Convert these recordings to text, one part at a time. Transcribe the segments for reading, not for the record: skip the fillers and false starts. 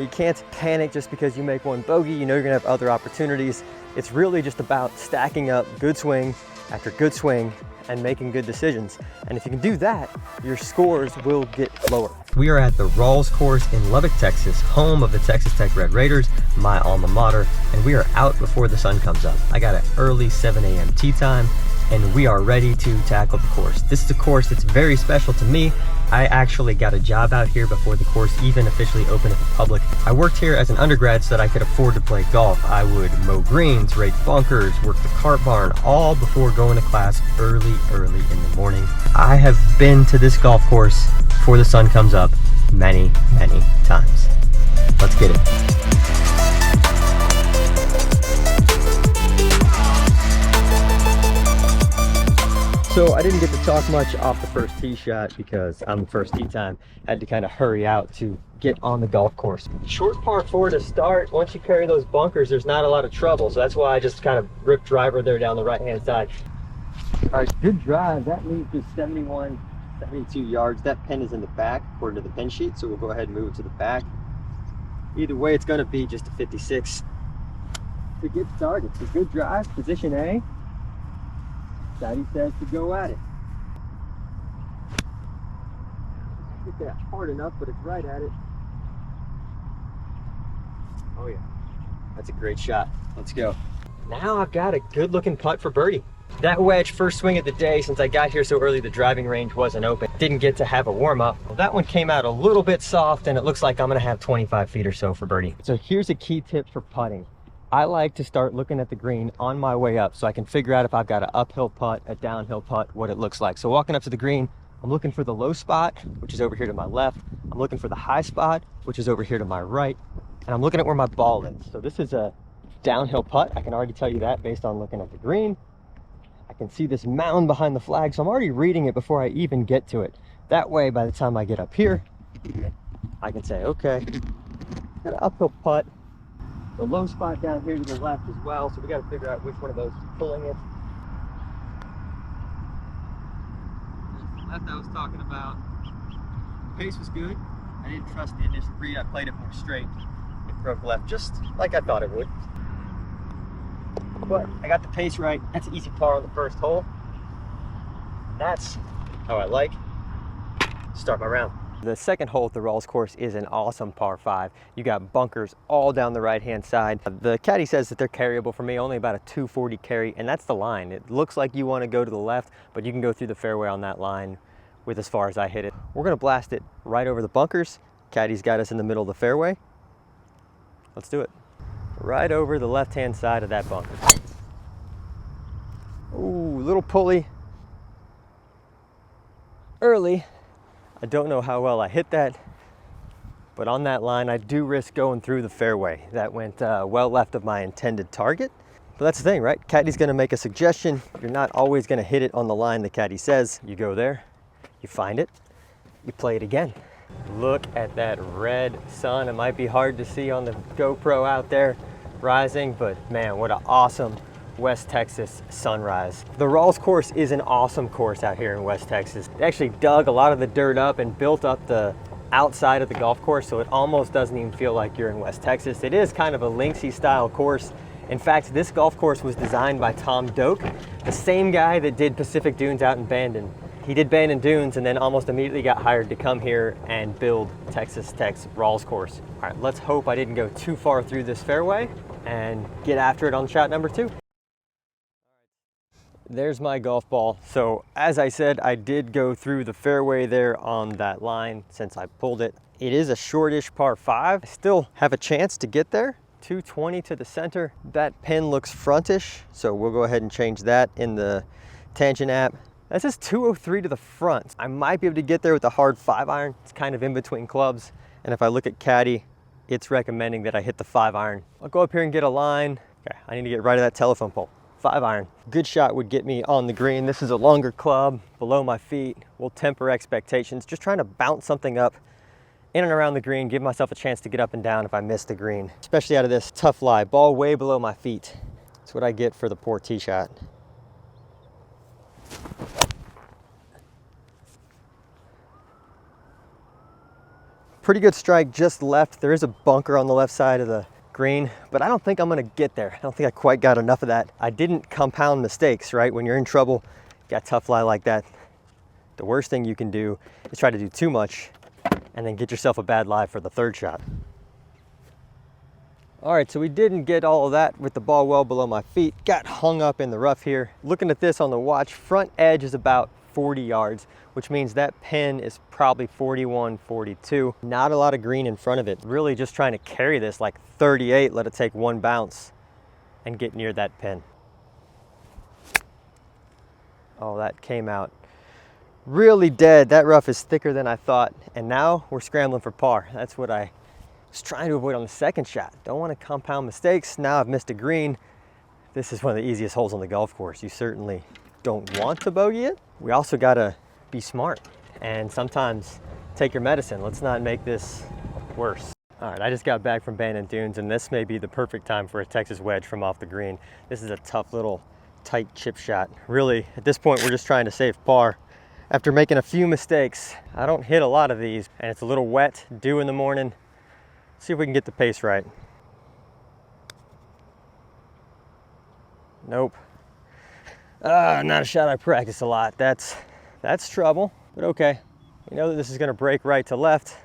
You can't panic just because you make one bogey. You know you're gonna have other opportunities. It's really just about stacking up good swing after good swing and making good decisions. And if you can do that, your scores will get lower. We are at the Rawls course in Lubbock, Texas, home of the Texas Tech Red Raiders, my alma mater, and we are out before the sun comes up. I got an early 7 a.m. tee time, and we are ready to tackle the course. This is a course that's very special to me. I actually got a job out here before the course even officially opened to the public. I worked here as an undergrad so that I could afford to play golf. I would mow greens, rake bunkers, work the cart barn, all before going to class early in the morning. I have been to this golf course before the sun comes up many times. Let's get it. So I didn't get to talk much off the first tee shot because on the first tee time, had to kind of hurry out to get on the golf course. Short par 4 to start. Once you carry those bunkers, there's not a lot of trouble. So that's why I just kind of ripped driver there down the right-hand side. All right, good drive. That leads to 71, 72 yards. That pin is in the back according to the pin sheet. So we'll go ahead and move it to the back. Either way, it's gonna be just a 56 to get started. It's a good drive, position A. Caddie says to go at it. Get that hard enough, but it's right at it. Oh yeah, that's a great shot. Let's go. Now I've got a good looking putt for birdie. That wedge, first swing of the day, since I got here so early, the driving range wasn't open. Didn't get to have a warm up. Well, that one came out a little bit soft, and it looks like I'm gonna have 25 feet or so for birdie. So here's a key tip for putting. I like to start looking at the green on my way up so I can figure out if I've got an uphill putt, a downhill putt, what it looks like. So walking up to the green, I'm looking for the low spot, which is over here to my left. I'm looking for the high spot, which is over here to my right. And I'm looking at where my ball is. So this is a downhill putt. I can already tell you that based on looking at the green. I can see this mound behind the flag, so I'm already reading it before I even get to it. That way, by the time I get up here, I can say, okay, got an uphill putt. The low spot down here to the left as well, so we got to figure out which one of those is pulling it. The left I was talking about, the pace was good. I didn't trust the initial read. I played it more straight. It broke left just like I thought it would. But I got the pace right. That's an easy par on the first hole. That's how I like to start my round. The second hole at the Rawls course is an awesome par 5. You got bunkers all down the right-hand side. The caddy says that they're carryable for me, only about a 240 carry, and that's the line. It looks like you want to go to the left, but you can go through the fairway on that line with as far as I hit it. We're gonna blast it right over the bunkers. Caddy's got us in the middle of the fairway. Let's do it. Right over the left-hand side of that bunker. Ooh, little pulley. Early. I don't know how well I hit that, but on that line, I do risk going through the fairway. That went well left of my intended target. But that's the thing, right? Caddy's gonna make a suggestion. You're not always gonna hit it on the line the caddy says. You go there, you find it, you play it again. Look at that red sun. It might be hard to see on the GoPro out there rising, but man, what an awesome West Texas sunrise. The Rawls course is an awesome course out here in West Texas. They actually dug a lot of the dirt up and built up the outside of the golf course, so it almost doesn't even feel like you're in West Texas. It is kind of a linksy style course. In fact, this golf course was designed by Tom Doak, the same guy that did Pacific Dunes out in Bandon. He did Bandon Dunes and then almost immediately got hired to come here and build Texas Tech's Rawls course. All right, let's hope I didn't go too far through this fairway and get after it on shot number 2. There's my golf ball. So as I said, I did go through the fairway there on that line since I pulled it. It is a shortish par 5. I still have a chance to get there. 220 to the center. That pin looks frontish, so we'll go ahead and change that in the Tangent app. That says 203 to the front. I might be able to get there with a hard 5-iron. It's kind of in between clubs. And if I look at Caddie, it's recommending that I hit the 5-iron. I'll go up here and get a line. Okay, I need to get right of that telephone pole. 5-iron. Good shot would get me on the green. This is a longer club below my feet. We'll temper expectations. Just trying to bounce something up in and around the green, give myself a chance to get up and down if I miss the green, especially out of this tough lie. Ball way below my feet. That's what I get for the poor tee shot. Pretty good strike just left. There is a bunker on the left side of the green, but I don't think I'm gonna get there. I don't think I quite got enough of that. I didn't compound mistakes, right? When you're in trouble, you got a tough lie like that, the worst thing you can do is try to do too much and then get yourself a bad lie for the third shot. All right, so we didn't get all of that with the ball well below my feet. Got hung up in the rough here. Looking at this on the watch, front edge is about 40 yards, which means that pin is probably 41, 42. Not a lot of green in front of it. Really just trying to carry this like 38, let it take one bounce and get near that pin. Oh, that came out really dead. That rough is thicker than I thought. And now we're scrambling for par. That's what I was trying to avoid on the second shot. Don't want to compound mistakes. Now I've missed a green. This is one of the easiest holes on the golf course. You certainly don't want to bogey it. We also gotta be smart and sometimes take your medicine. Let's not make this worse. All right, I just got back from Bandon Dunes and this may be the perfect time for a Texas wedge from off the green. This is a tough little tight chip shot. Really, at this point, we're just trying to save par. After making a few mistakes, I don't hit a lot of these and it's a little wet, dew in the morning. See if we can get the pace right. Nope. Not a shot I practice a lot. That's trouble, but okay. We know that this is gonna break right to left.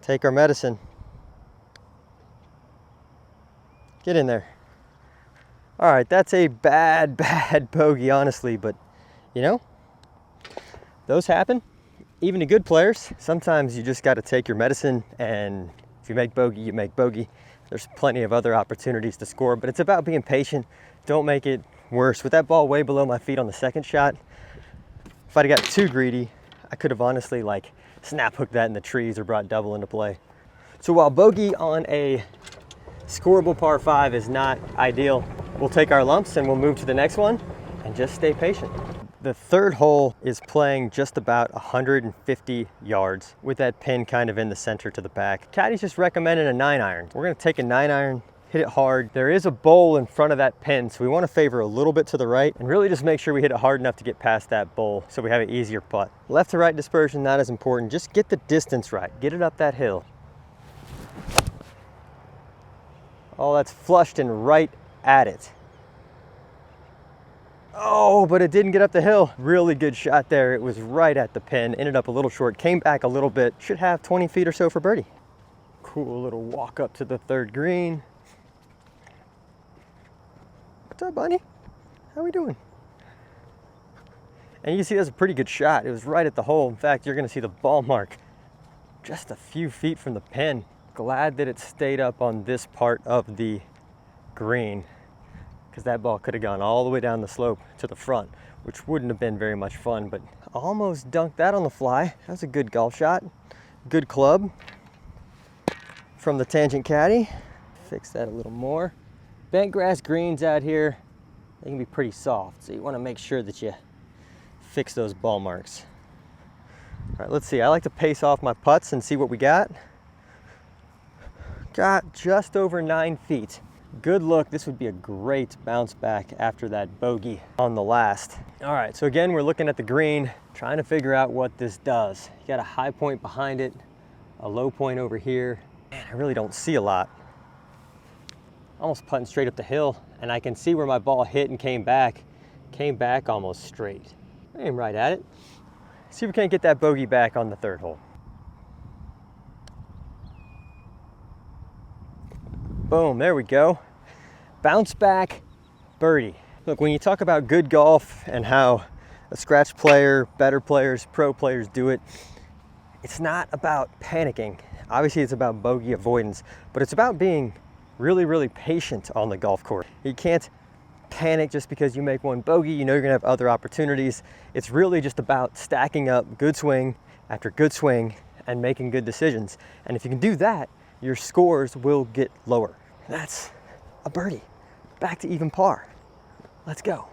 Take our medicine. Get in there. All right, that's a bad bogey, honestly, but you know, those happen, even to good players. Sometimes you just gotta take your medicine, and if you make bogey, you make bogey. There's plenty of other opportunities to score, but it's about being patient. Don't make it worse. With that ball way below my feet on the second shot, if I'd have got too greedy, I could have honestly like snap hooked that in the trees or brought double into play. So while bogey on a scoreable par 5 is not ideal, we'll take our lumps and we'll move to the next one and just stay patient. The third hole is playing just about 150 yards with that pin kind of in the center to the back. Caddie's just recommended a 9-iron. We're gonna take a 9-iron, hit it hard. There is a bowl in front of that pin, so we wanna favor a little bit to the right and really just make sure we hit it hard enough to get past that bowl so we have an easier putt. Left to right dispersion, not as important. Just get the distance right. Get it up that hill. Oh, that's flushed and right at it. Oh, but it didn't get up the hill. Really good shot there. It was right at the pin. Ended up a little short, came back a little bit. Should have 20 feet or so for birdie. Cool little walk up to the third green. What's up, buddy? How we doing? And you can see that's a pretty good shot. It was right at the hole. In fact, you're gonna see the ball mark just a few feet from the pin. Glad that it stayed up on this part of the green, because that ball could have gone all the way down the slope to the front, which wouldn't have been very much fun, but almost dunked that on the fly. That was a good golf shot. Good club from the Tangent Caddie. Fix that a little more. Bent grass greens out here, they can be pretty soft, so you want to make sure that you fix those ball marks. All right, let's see. I like to pace off my putts and see what we got. Got just over 9 feet. Good look. This would be a great bounce back after that bogey on the last. All right, so again, we're looking at the green, trying to figure out what this does. You got a high point behind it, a low point over here. Man, I really don't see a lot. Almost putting straight up the hill, and I can see where my ball hit and came back almost straight. Aim right at it. See if we can't get that bogey back on the third hole. Boom, there we go. Bounce back birdie. Look, when you talk about good golf and how a scratch player, better players, pro players do it, it's not about panicking. Obviously, it's about bogey avoidance, but it's about being really, really patient on the golf course. You can't panic just because you make one bogey. You know you're gonna have other opportunities. It's really just about stacking up good swing after good swing and making good decisions. And if you can do that, your scores will get lower. That's a birdie. Back to even par. Let's go.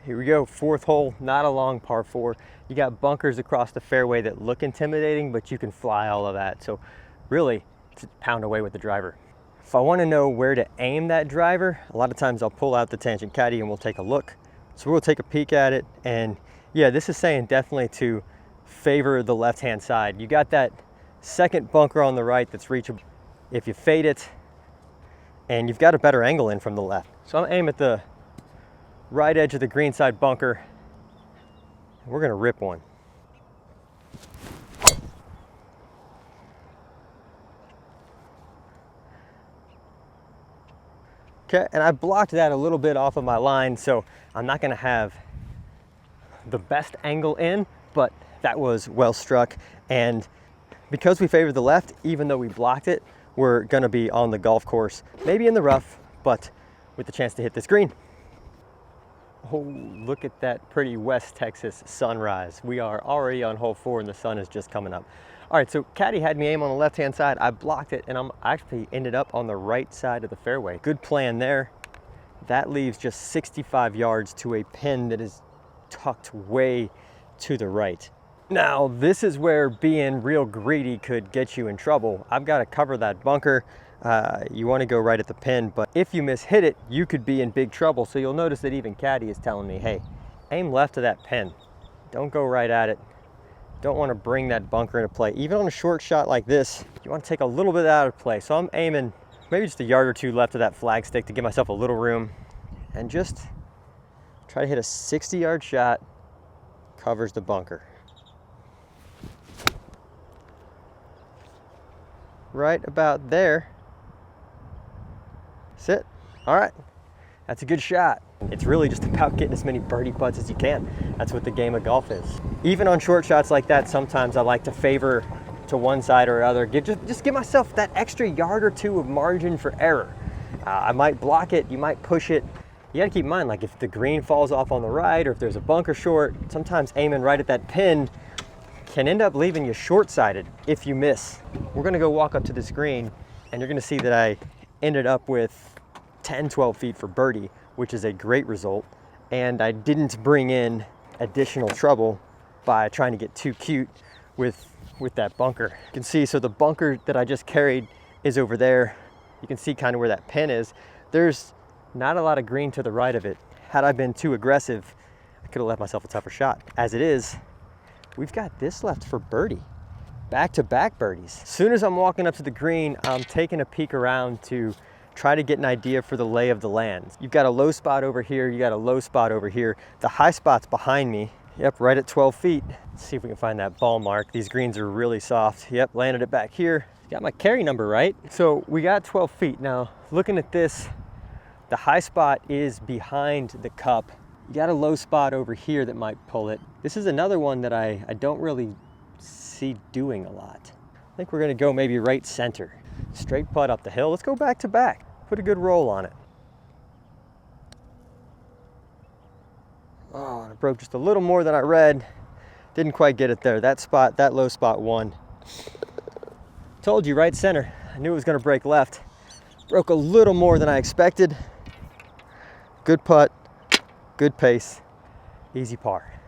Here we go, fourth hole, not a long par 4. You got bunkers across the fairway that look intimidating, but you can fly all of that. So really, just pound away with the driver. If I want to know where to aim that driver, a lot of times I'll pull out the Tangent Caddie and we'll take a look. So we'll take a peek at it, and yeah, this is saying definitely to favor the left-hand side. You got that second bunker on the right that's reachable if you fade it and you've got a better angle in from the left. So I'm aiming at the right edge of the green side bunker. We're gonna rip one. Okay, and I blocked that a little bit off of my line, so I'm not gonna have the best angle in, but that was well struck. And because we favored the left, even though we blocked it, we're gonna be on the golf course, maybe in the rough, but with the chance to hit this green. Oh, look at that pretty West Texas sunrise. We are already on hole 4 and the sun is just coming up. All right, so Caddie had me aim on the left-hand side. I blocked it and I'm actually ended up on the right side of the fairway. Good plan there. That leaves just 65 yards to a pin that is tucked way to the right. Now, this is where being real greedy could get you in trouble. I've got to cover that bunker. You want to go right at the pin, but if you mishit it, you could be in big trouble. So you'll notice that even Caddie is telling me, hey, aim left of that pin. Don't go right at it. Don't want to bring that bunker into play. Even on a short shot like this, you want to take a little bit out of play. So I'm aiming maybe just a yard or two left of that flag stick to give myself a little room and just try to hit a 60-yard shot, covers the bunker. Right about there. Sit. All right. That's a good shot. It's really just about getting as many birdie putts as you can. That's what the game of golf is. Even on short shots like that, sometimes I like to favor to one side or other. Just give myself that extra yard or two of margin for error. I might block it, you might push it. You gotta keep in mind, like if the green falls off on the right or if there's a bunker short, sometimes aiming right at that pin can end up leaving you short-sighted if you miss. We're gonna go walk up to this green and you're gonna see that I ended up with 10, 12 feet for birdie, which is a great result. And I didn't bring in additional trouble by trying to get too cute with that bunker. You can see, so the bunker that I just carried is over there. You can see kind of where that pin is. There's not a lot of green to the right of it. Had I been too aggressive, I could have left myself a tougher shot. As it is, we've got this left for birdie. Back-to-back birdies. As soon as I'm walking up to the green, I'm taking a peek around to try to get an idea for the lay of the land. You've got a low spot over here, you got a low spot over here. The high spot's behind me. Yep, right at 12 feet. Let's see if we can find that ball mark. These greens are really soft. Yep, landed it back here. Got my carry number right. So we got 12 feet. Now, looking at this, the high spot is behind the cup. You got a low spot over here that might pull it. This is another one that I don't really see doing a lot. I think we're gonna go maybe right center. Straight putt up the hill. Let's go back to back. Put a good roll on it. Oh, I broke just a little more than I read. Didn't quite get it there. That spot, that low spot won. Told you, right center. I knew it was gonna break left. Broke a little more than I expected. Good putt, good pace, easy par.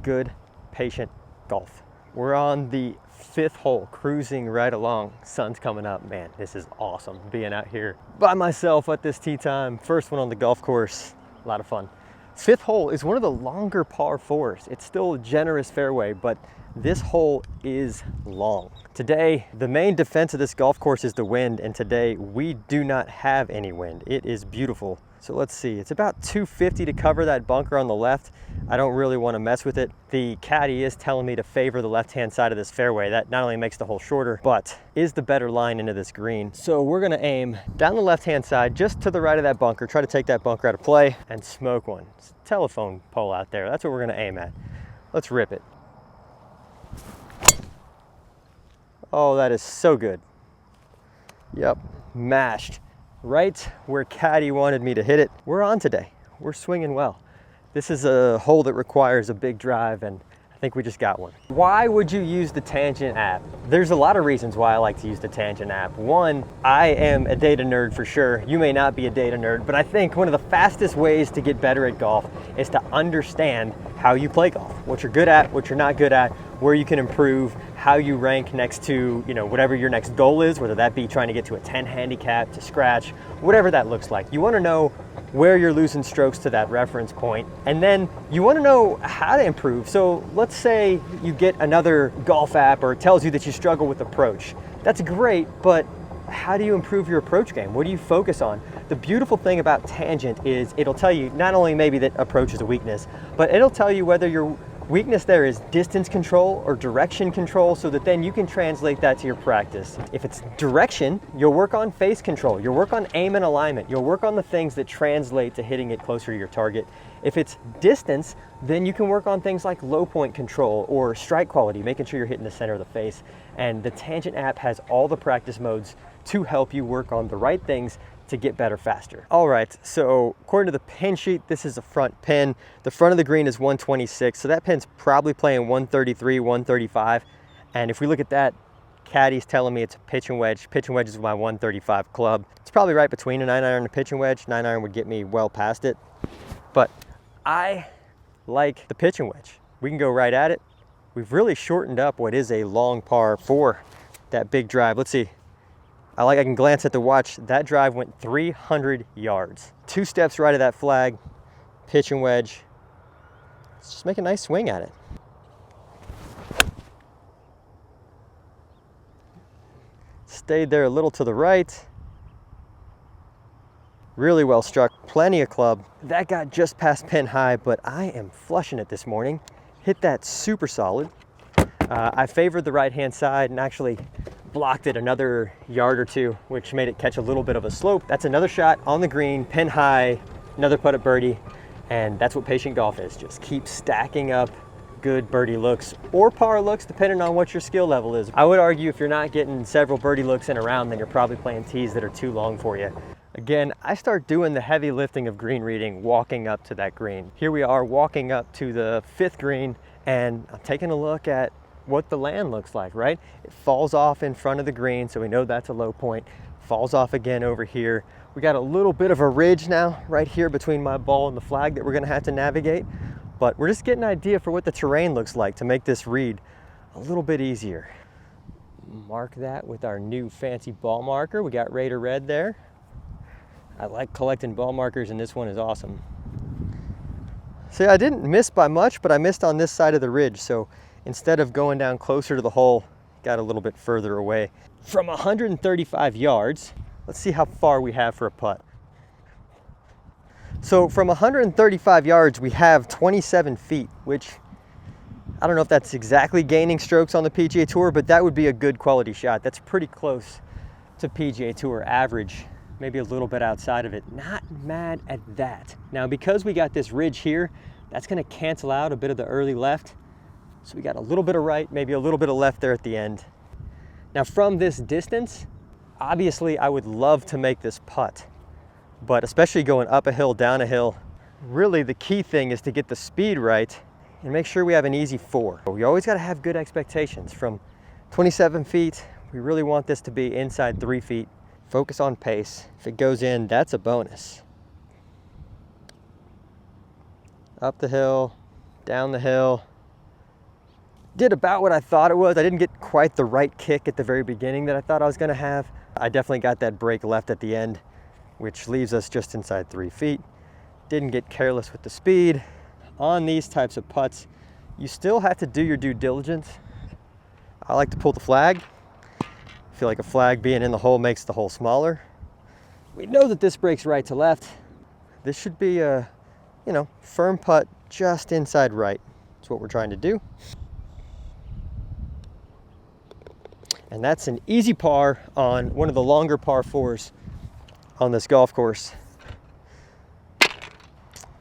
Good, patient golf. We're on the 5th hole, cruising right along. Sun's coming up. Man, this is awesome being out here by myself at this tee time. First one on the golf course, a lot of fun. 5th hole is one of the longer par 4s. It's still a generous fairway, but this hole is long. Today, the main defense of this golf course is the wind, and today we do not have any wind. It is beautiful. So let's see, it's about 250 to cover that bunker on the left. I don't really want to mess with it. The caddy is telling me to favor the left-hand side of this fairway. That not only makes the hole shorter, but is the better line into this green. So we're gonna aim down the left-hand side, just to the right of that bunker, try to take that bunker out of play and smoke one. It's a telephone pole out there. That's what we're gonna aim at. Let's rip it. Oh, that is so good. Yep, mashed. Right where Caddie wanted me to hit it. We're on today. We're swinging well. This is a hole that requires a big drive, and I think we just got one. Why would you use the Tangent app? There's a lot of reasons why I like to use the Tangent app. One, I am a data nerd for sure. You may not be a data nerd, but I think one of the fastest ways to get better at golf is to understand how you play golf, what you're good at, what you're not good at, where you can improve, how you rank next to, whatever your next goal is, whether that be trying to get to a 10 handicap, to scratch, whatever that looks like. You want to know where you're losing strokes to that reference point, and then you want to know how to improve. So let's say you get another golf app or it tells you that you struggle with approach. That's great, but how do you improve your approach game? What do you focus on? The beautiful thing about Tangent is it'll tell you not only maybe that approach is a weakness, but it'll tell you whether your weakness there is distance control or direction control, so that then you can translate that to your practice. If it's direction, you'll work on face control, you'll work on aim and alignment, you'll work on the things that translate to hitting it closer to your target. If it's distance, then you can work on things like low point control or strike quality, making sure you're hitting the center of the face. And the Tangent app has all the practice modes to help you work on the right things to get better faster. All right, so according to the pin sheet, this is a front pin. The front of the green is 126, so that pin's probably playing 133, 135. And if we look at that, Caddie's telling me it's a pitching wedge. Pitching wedge is my 135 club. It's probably right between a 9-iron and a pitching wedge. 9-iron would get me well past it. But I like the pitching wedge. We can go right at it. We've really shortened up what is a long par for that big drive. Let's see. I can glance at the watch. That drive went 300 yards. 2 steps right of that flag, pitching wedge. Let's just make a nice swing at it. Stayed there a little to the right. Really well struck, plenty of club. That got just past pin high, but I am flushing it this morning. Hit that super solid. I favored the right-hand side and actually blocked it another yard or two, which made it catch a little bit of a slope. That's another shot on the green, pin high, another putt at birdie, and that's what patient golf is. Just keep stacking up good birdie looks or par looks, depending on what your skill level is. I would argue if you're not getting several birdie looks in a round, then you're probably playing tees that are too long for you. Again, I start doing the heavy lifting of green reading walking up to that green. Here we are walking up to the 5th green, and I'm taking a look at what the land looks like, right? It falls off in front of the green, so we know that's a low point. Falls off again over here. We got a little bit of a ridge now right here between my ball and the flag that we're gonna have to navigate, but we're just getting an idea for what the terrain looks like to make this read a little bit easier. Mark that with our new fancy ball marker. We got Raider Red there. I like collecting ball markers, and this one is awesome. See, I didn't miss by much, but I missed on this side of the ridge, so instead of going down closer to the hole, got a little bit further away. From 135 yards, let's see how far we have for a putt. So from 135 yards, we have 27 feet, which I don't know if that's exactly gaining strokes on the PGA Tour, but that would be a good quality shot. That's pretty close to PGA Tour average, maybe a little bit outside of it. Not mad at that. Now, because we got this ridge here, that's gonna cancel out a bit of the early left. So we got a little bit of right, maybe a little bit of left there at the end. Now from this distance, obviously I would love to make this putt, but especially going up a hill, down a hill, really the key thing is to get the speed right and make sure we have an easy 4. We always gotta have good expectations. From 27 feet, we really want this to be inside 3 feet. Focus on pace. If it goes in, that's a bonus. Up the hill, down the hill. Did about what I thought it was. I didn't get quite the right kick at the very beginning that I thought I was gonna have. I definitely got that break left at the end, which leaves us just inside 3 feet. Didn't get careless with the speed. On these types of putts, you still have to do your due diligence. I like to pull the flag. I feel like a flag being in the hole makes the hole smaller. We know that this breaks right to left. This should be a, firm putt just inside right. That's what we're trying to do. And that's an easy par on one of the longer par 4s on this golf course. All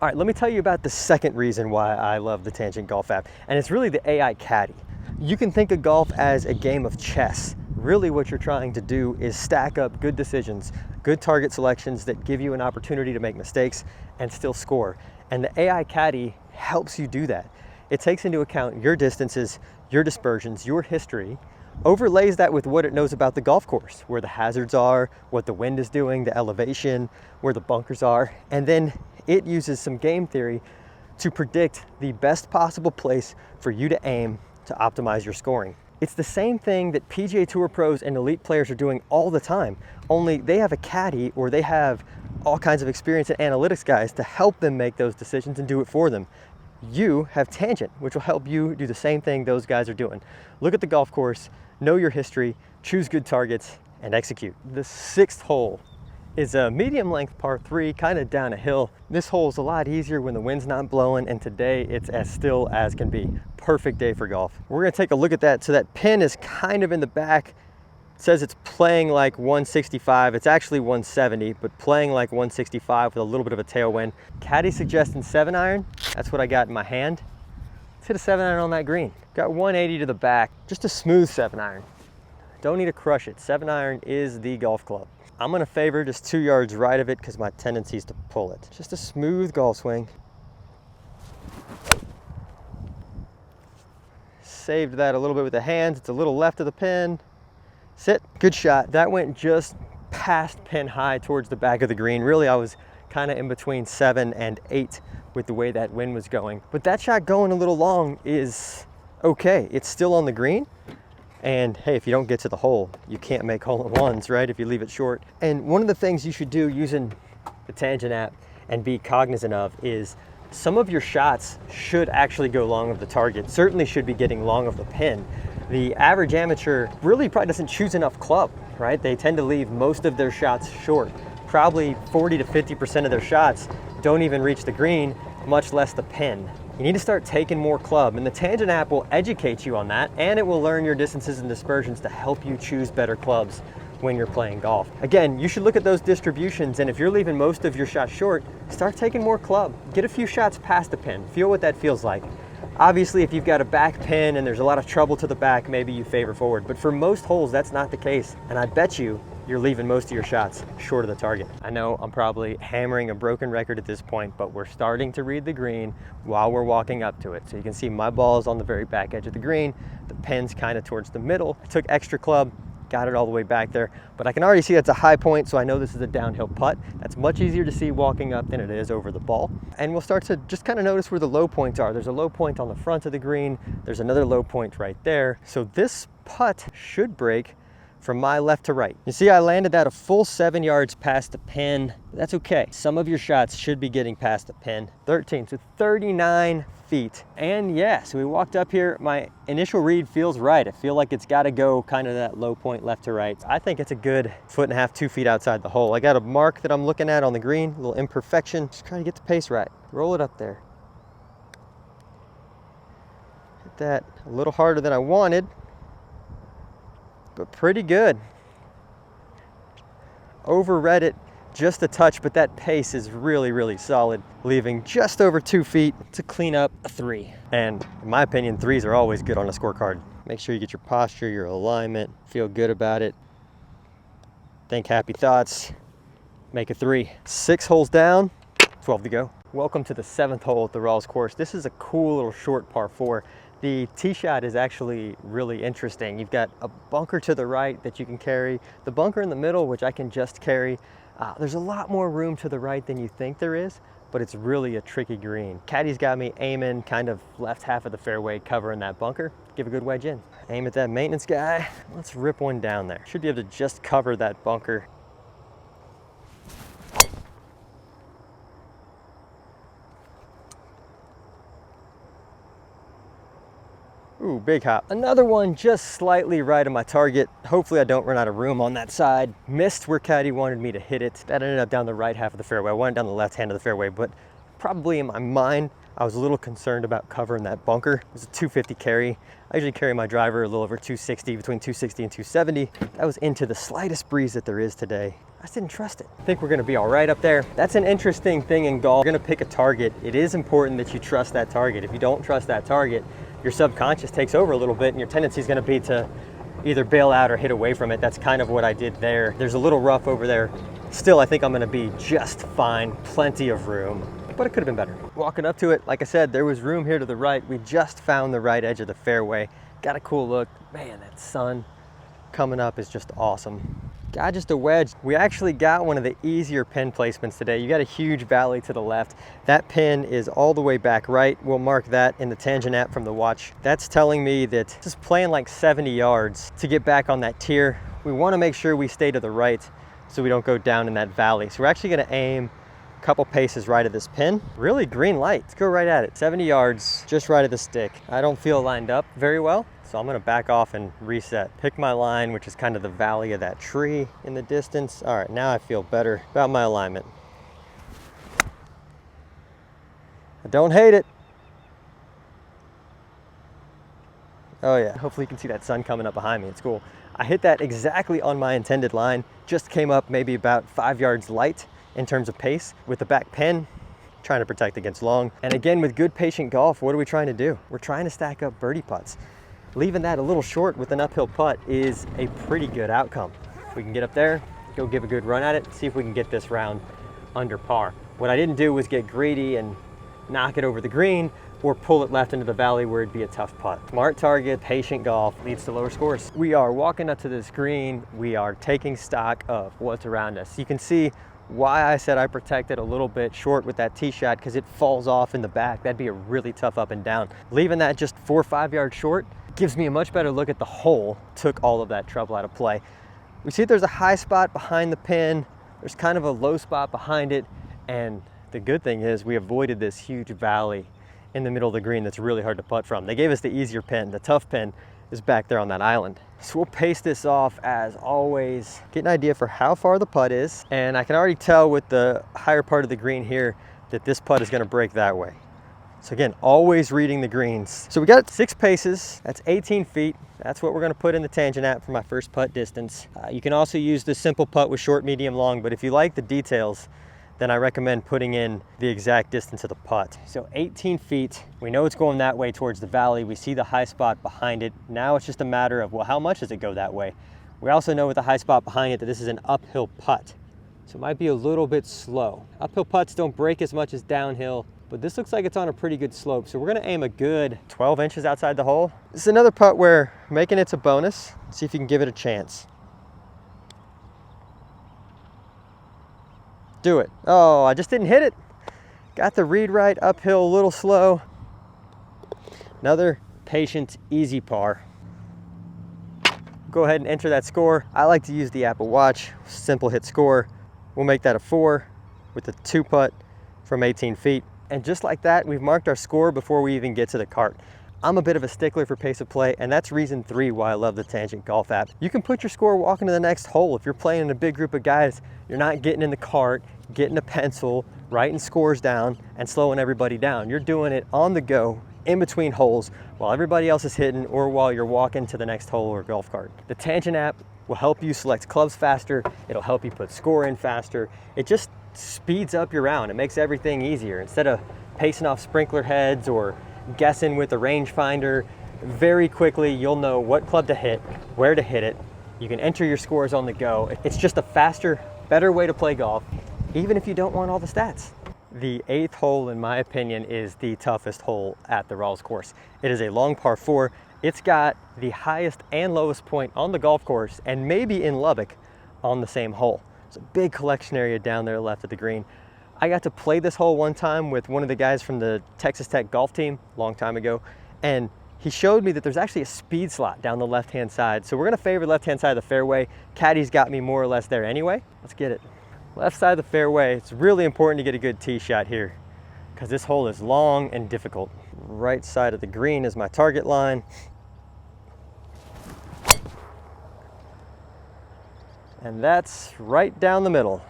right, let me tell you about the second reason why I love the Tangent Golf app, and it's really the AI Caddie. You can think of golf as a game of chess. Really what you're trying to do is stack up good decisions, good target selections that give you an opportunity to make mistakes and still score. And the AI Caddie helps you do that. It takes into account your distances, your dispersions, your history, overlays that with what it knows about the golf course, where the hazards are, what the wind is doing, the elevation, where the bunkers are, and then it uses some game theory to predict the best possible place for you to aim to optimize your scoring. It's the same thing that PGA Tour pros and elite players are doing all the time, only they have a caddy or they have all kinds of experience and analytics guys to help them make those decisions and do it for them. You have Tangent, which will help you do the same thing those guys are doing. Look at the golf course, know your history, choose good targets, and execute. The 6th hole is a medium length par 3, kind of down a hill. This hole is a lot easier when the wind's not blowing, and today it's as still as can be. Perfect day for golf. We're gonna take a look at that. So that pin is kind of in the back. It says it's playing like 165. It's actually 170, but playing like 165 with a little bit of a tailwind. Caddy suggesting 7-iron. That's what I got in my hand. Let's hit a 7-iron on that green. Got 180 to the back. Just a smooth 7-iron. Don't need to crush it. 7-iron is the golf club. I'm gonna favor just 2 yards right of it because my tendency is to pull it. Just a smooth golf swing. Saved that a little bit with the hands. It's a little left of the pin. Sit, good shot. That went just past pin high towards the back of the green. Really, I was kind of in between 7 and 8 with the way that wind was going. But that shot going a little long is okay. It's still on the green. And hey, if you don't get to the hole, you can't make hole-in-ones, right? If you leave it short. And one of the things you should do using the Tangent app and be cognizant of is some of your shots should actually go long of the target. Certainly should be getting long of the pin. The average amateur really probably doesn't choose enough club, right? They tend to leave most of their shots short. Probably 40 to 50% of their shots don't even reach the green, much less the pin. You need to start taking more club, and the Tangent app will educate you on that, and it will learn your distances and dispersions to help you choose better clubs when you're playing golf. Again, you should look at those distributions, and if you're leaving most of your shots short, start taking more club. Get a few shots past the pin. Feel what that feels like. Obviously, if you've got a back pin and there's a lot of trouble to the back, maybe you favor forward. But for most holes, that's not the case. And I bet you're leaving most of your shots short of the target. I know I'm probably hammering a broken record at this point, but we're starting to read the green while we're walking up to it. So you can see my ball is on the very back edge of the green. The pin's kind of towards the middle. I took extra club, got it all the way back there, but I can already see that's a high point, so I know this is a downhill putt. That's much easier to see walking up than it is over the ball. And we'll start to just kind of notice where the low points are. There's a low point on the front of the green. There's another low point right there. So this putt should break from my left to right. You see, I landed that a full 7 yards past the pin. That's okay. Some of your shots should be getting past the pin. 13, so 39 feet. And yeah, so we walked up here. My initial read feels right. I feel like it's got to go kind of that low point left to right. I think it's a good 1.5 to 2 feet outside the hole. I got a mark that I'm looking at on the green, a little imperfection. Just trying to get the pace right. Roll it up there. Hit that a little harder than I wanted, but pretty good. Overread it just a touch, but that pace is really, really solid, leaving just over 2 feet to clean up a 3. And in my opinion, 3s are always good on a scorecard. Make sure you get your posture, your alignment, feel good about it. Think happy thoughts, make a 3. 6 holes down, 12 to go. Welcome to the 7th hole at the Rawls course. This is a cool little short par 4. The tee shot is actually really interesting. You've got a bunker to the right that you can carry, the bunker in the middle, which I can just carry. There's a lot more room to the right than you think there is, but it's really a tricky green. Caddie's got me aiming kind of left half of the fairway, covering that bunker. Give a good wedge in. Aim at that maintenance guy. Let's rip one down there. Should be able to just cover that bunker. Ooh, big hop. Another one just slightly right of my target. Hopefully I don't run out of room on that side. Missed where Caddie wanted me to hit it. That ended up down the right half of the fairway. I wanted down the left hand of the fairway, but probably in my mind, I was a little concerned about covering that bunker. It was a 250 carry. I usually carry my driver a little over 260, between 260 and 270. That was into the slightest breeze that there is today. I just didn't trust it. I think we're gonna be all right up there. That's an interesting thing in golf. You're gonna pick a target. It is important that you trust that target. If you don't trust that target, your subconscious takes over a little bit and your tendency is gonna be to either bail out or hit away from it. That's kind of what I did there. There's a little rough over there. Still, I think I'm gonna be just fine. Plenty of room, but it could have been better. Walking up to it, like I said, there was room here to the right. We just found the right edge of the fairway. Got a cool look. Man, that sun coming up is just awesome. Got just a wedge. We actually got one of the easier pin placements today. You got a huge valley to the left. That pin is all the way back right. We'll mark that in the tangent app from the watch. That's telling me that just playing like 70 yards to get back on that tier. We want to make sure we stay to the right so we don't go down in that valley. So we're actually going to aim a couple paces right at this pin. Really green light. Let's go right at it. 70 yards, just right at the stick. I don't feel lined up very well, so I'm gonna back off and reset. Pick my line, which is kind of the valley of that tree in the distance. All right, now I feel better about my alignment. I don't hate it. Oh yeah, hopefully you can see that sun coming up behind me. It's cool. I hit that exactly on my intended line. Just came up maybe about 5 yards light in terms of pace with the back pin, trying to protect against long. And again, with good patient golf, what are we trying to do? We're trying to stack up birdie putts. Leaving that a little short with an uphill putt is a pretty good outcome. If we can get up there, go give a good run at it, see if we can get this round under par. What I didn't do was get greedy and knock it over the green or pull it left into the valley where it'd be a tough putt. Smart target, patient golf leads to lower scores. We are walking up to this green. We are taking stock of what's around us. You can see why I said I protected a little bit short with that tee shot, because it falls off in the back. That'd be a really tough up and down. Leaving that just 4 or 5 yards short gives me a much better look at the hole. Took all of that trouble out of play. We see there's a high spot behind the pin. There's kind of a low spot behind it. And the good thing is we avoided this huge valley in the middle of the green that's really hard to putt from. They gave us the easier pin. The tough pin is back there on that island. So we'll pace this off as always, get an idea for how far the putt is. And I can already tell with the higher part of the green here that this putt is gonna break that way. So again, always reading the greens. So we got 6 paces, that's 18 feet. That's what we're gonna put in the tangent app for my first putt distance. You can also use the simple putt with short, medium, long, but if you like the details, then I recommend putting in the exact distance of the putt. So 18 feet, we know it's going that way towards the valley. We see the high spot behind it. Now it's just a matter of, well, how much does it go that way? We also know with the high spot behind it that this is an uphill putt. So it might be a little bit slow. Uphill putts don't break as much as downhill, but this looks like it's on a pretty good slope. So we're gonna aim a good 12 inches outside the hole. This is another putt where making it's a bonus. See if you can give it a chance. Do it. Oh, I just didn't hit it. Got the read right, uphill, a little slow. Another patient, easy par. Go ahead and enter that score. I like to use the Apple Watch, simple hit score. We'll make that a 4 with the 2 putt from 18 feet. And just like that, we've marked our score before we even get to the cart. I'm a bit of a stickler for pace of play, and that's reason 3 why I love the Tangent Golf app. You can put your score walking to the next hole. If you're playing in a big group of guys, you're not getting in the cart, getting a pencil, writing scores down, and slowing everybody down. You're doing it on the go, in between holes, while everybody else is hitting or while you're walking to the next hole or golf cart. The Tangent app will help you select clubs faster. It'll help you put score in faster. It just speeds up your round. It makes everything easier. Instead of pacing off sprinkler heads or guessing with a rangefinder, very quickly you'll know what club to hit, where to hit it. You can enter your scores on the go. It's just a faster, better way to play golf, even if you don't want all the stats. The 8th hole, in my opinion, is the toughest hole at the Rawls course. It is a long par 4. It's got the highest and lowest point on the golf course, and maybe in Lubbock on the same hole. It's a big collection area down there left of the green. I got to play this hole one time with one of the guys from the Texas Tech golf team a long time ago, and he showed me that there's actually a speed slot down the left-hand side. So we're gonna favor the left-hand side of the fairway. Caddie's got me more or less there anyway. Let's get it. Left side of the fairway, it's really important to get a good tee shot here because this hole is long and difficult. Right side of the green is my target line. And that's right down the middle.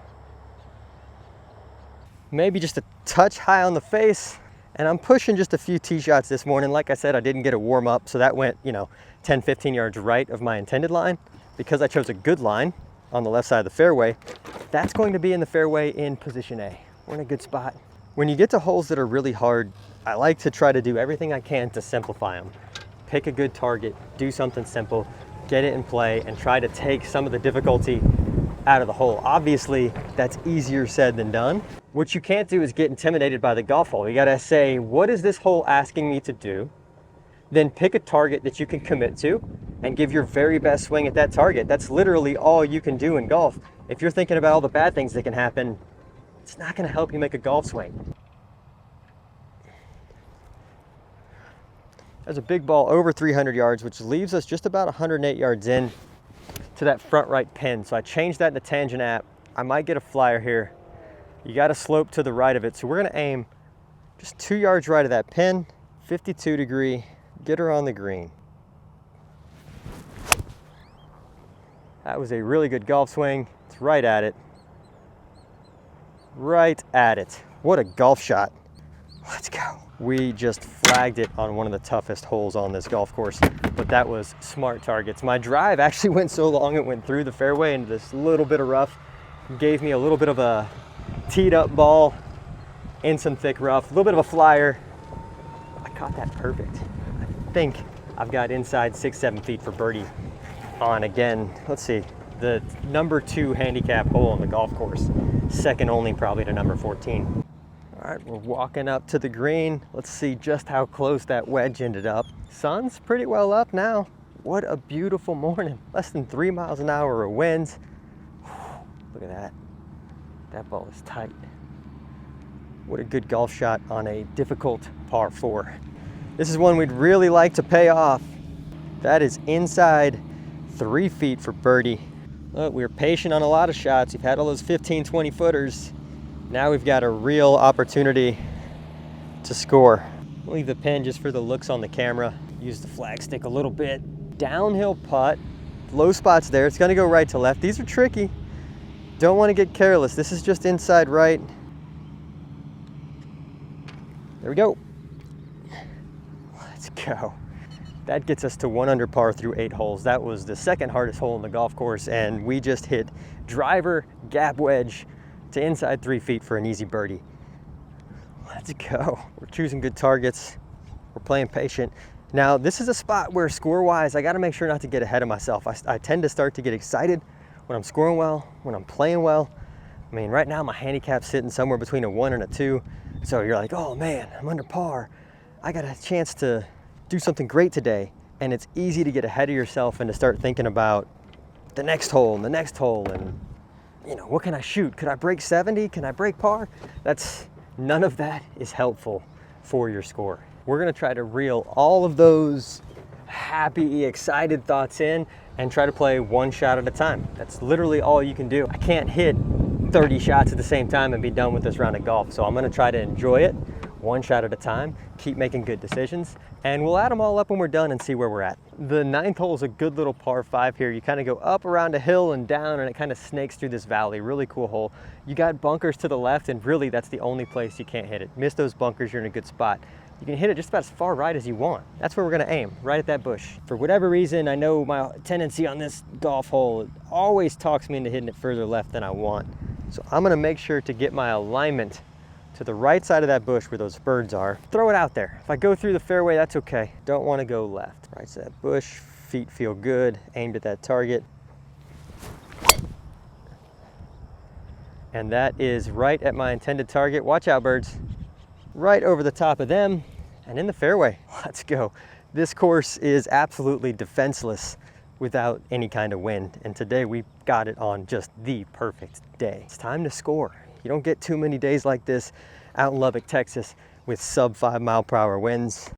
Maybe just a touch high on the face. And I'm pushing just a few tee shots this morning. Like I said, I didn't get a warm up, so that went, 10, 15 yards right of my intended line. Because I chose a good line on the left side of the fairway, that's going to be in the fairway in position A. We're in a good spot. When you get to holes that are really hard, I like to try to do everything I can to simplify them. Pick a good target, do something simple, get it in play, and try to take some of the difficulty out of the hole. Obviously, that's easier said than done. What you can't do is get intimidated by the golf hole. You gotta say, what is this hole asking me to do? Then pick a target that you can commit to and give your very best swing at that target. That's literally all you can do in golf. If you're thinking about all the bad things that can happen, it's not going to help you make a golf swing. There's a big ball over 300 yards, which leaves us just about 108 yards in to that front right pin. So I changed that in the Tangent app. I might get a flyer here. You got a slope to the right of it. So we're going to aim just 2 yards right of that pin, 52 degree, get her on the green. That was a really good golf swing. It's right at it. Right at it. What a golf shot. Let's go. We just flagged it on one of the toughest holes on this golf course, but that was smart targets. My drive actually went so long it went through the fairway into this little bit of rough. Gave me a little bit of a teed up ball in some thick rough, a little bit of a flyer. I caught that perfect. I think I've got inside 6-7 feet for birdie on again. Let's see, the number 2 handicap hole on the golf course, second only probably to number 14. All right, we're walking up to the green. Let's see just how close that wedge ended up. Sun's pretty well up now. What a beautiful morning. Less than 3 miles an hour of winds. Look at that. That ball is tight. What a good golf shot on a difficult par 4. This is one we'd really like to pay off. That is inside 3 feet for birdie. Look, we were patient on a lot of shots. We've had all those 15, 20 footers. Now we've got a real opportunity to score. Leave the pin just for the looks on the camera. Use the flag stick a little bit. Downhill putt. Low spots there. It's gonna go right to left. These are tricky. Don't want to get careless. This is just inside right. There we go. Let's go. That gets us to 1 under par through 8 holes. That was the second hardest hole in the golf course, and we just hit driver, gap wedge to inside 3 feet for an easy birdie. Let's go. We're choosing good targets. We're playing patient. Now, this is a spot where score-wise, I got to make sure not to get ahead of myself. I tend to start to get excited when I'm scoring well, when I'm playing well. I mean, right now my handicap's sitting somewhere between a 1 and a 2. So you're like, oh man, I'm under par. I got a chance to do something great today. And it's easy to get ahead of yourself and to start thinking about the next hole and the next hole and, you know, what can I shoot? Could I break 70? Can I break par? None of that is helpful for your score. We're gonna try to reel all of those happy, excited thoughts in and try to play 1 shot at a time. That's literally all you can do. I can't hit 30 shots at the same time and be done with this round of golf. So I'm gonna try to enjoy it 1 shot at a time, keep making good decisions, and we'll add them all up when we're done and see where we're at. The 9th hole is a good little par 5 here. You kind of go up around a hill and down, and it kind of snakes through this valley. Really cool hole. You got bunkers to the left, and really that's the only place you can't hit it. Miss those bunkers, you're in a good spot. You can hit it just about as far right as you want. That's where we're gonna aim, right at that bush. For whatever reason, I know my tendency on this golf hole, it always talks me into hitting it further left than I want. So I'm gonna make sure to get my alignment to the right side of that bush where those birds are. Throw it out there. If I go through the fairway, that's okay. Don't want to go left. Right side of that bush, feet feel good, aimed at that target. And that is right at my intended target. Watch out, birds. Right over the top of them and in the fairway. Let's go. This course is absolutely defenseless without any kind of wind. And today we got it on just the perfect day. It's time to score. You don't get too many days like this out in Lubbock, Texas with sub 5 mile per hour winds.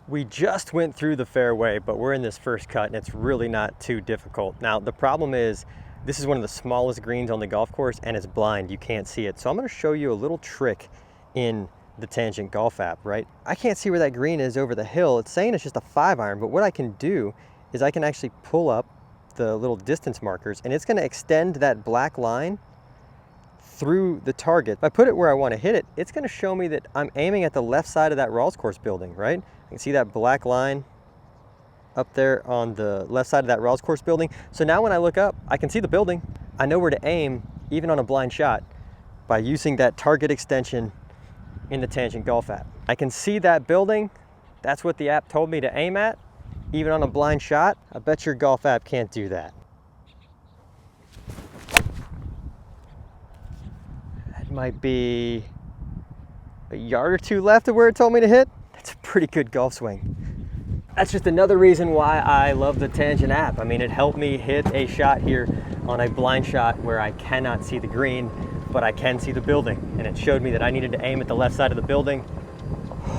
We just went through the fairway, but we're in this first cut and it's really not too difficult. Now, the problem is this is one of the smallest greens on the golf course and it's blind, you can't see it. So I'm gonna show you a little trick in the Tangent Golf app, right? I can't see where that green is over the hill. It's saying it's just a 5-iron, but what I can do is I can actually pull up the little distance markers and it's going to extend that black line through the target. If I put it where I want to hit it, it's going to show me that I'm aiming at the left side of that Rawls course building, right? I can see that black line up there on the left side of that Rawls course building. So now when I look up, I can see the building. I know where to aim even on a blind shot by using that target extension in the Tangent Golf app. I can see that building. That's what the app told me to aim at. Even on a blind shot, I bet your golf app can't do that. That might be a yard or 2 left of where it told me to hit. That's a pretty good golf swing. That's just another reason why I love the Tangent app. I mean, it helped me hit a shot here on a blind shot where I cannot see the green, but I can see the building. And it showed me that I needed to aim at the left side of the building.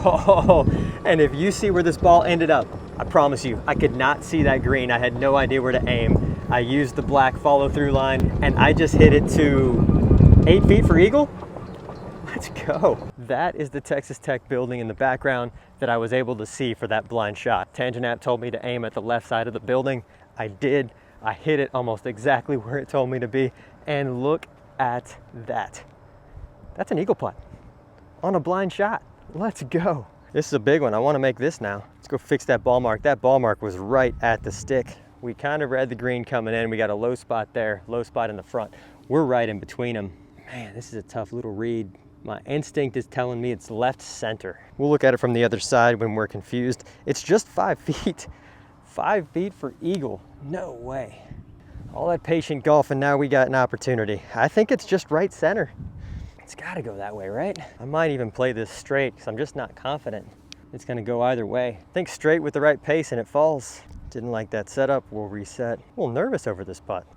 Oh, and if you see where this ball ended up, I promise you, I could not see that green. I had no idea where to aim. I used the black follow through line and I just hit it to 8 feet for eagle. Let's go. That is the Texas Tech building in the background that I was able to see for that blind shot. Tangent app told me to aim at the left side of the building. I did. I hit it almost exactly where it told me to be. And look at that. That's an eagle putt on a blind shot. Let's go. This is a big one. I want to make this now. Let's go fix that ball mark. That ball mark was right at the stick. We kind of read the green coming in. We got a low spot there, low spot in the front. We're right in between them. Man, this is a tough little read. My instinct is telling me it's left center. We'll look at it from the other side when we're confused. It's just 5 feet. 5 feet for eagle. No way. All that patient golf and now we got an opportunity. I think it's just right center. It's gotta go that way, right? I might even play this straight because I'm just not confident it's gonna go either way. I think straight with the right pace and it falls. Didn't like that setup. We'll reset. A little nervous over this putt.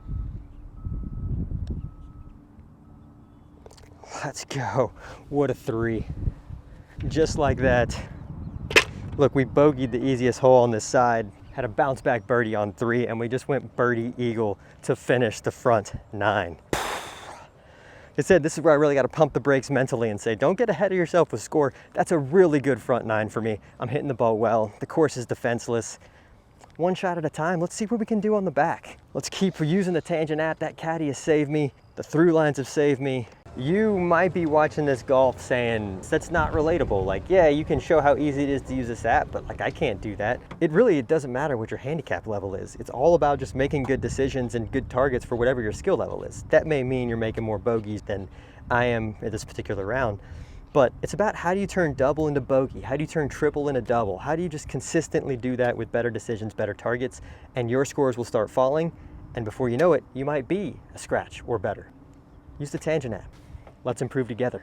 Let's go. What a 3. Just like that. Look, we bogeyed the easiest hole on this side, had a bounce back birdie on 3, and we just went birdie eagle to finish the front 9. It said this is where I really got to pump the brakes mentally and say, don't get ahead of yourself with score. That's a really good front 9 for me. I'm hitting the ball well. The course is defenseless. One shot at a time. Let's see what we can do on the back. Let's keep using the Tangent app. That Caddie has saved me. The through lines have saved me. You might be watching this golf saying, that's not relatable. Like, yeah, you can show how easy it is to use this app, but like, I can't do that. It doesn't matter what your handicap level is. It's all about just making good decisions and good targets for whatever your skill level is. That may mean you're making more bogeys than I am at this particular round, but it's about how do you turn double into bogey? How do you turn triple into double? How do you just consistently do that with better decisions, better targets, and your scores will start falling, and before you know it, you might be a scratch or better. Use the Tangent app. Let's improve together.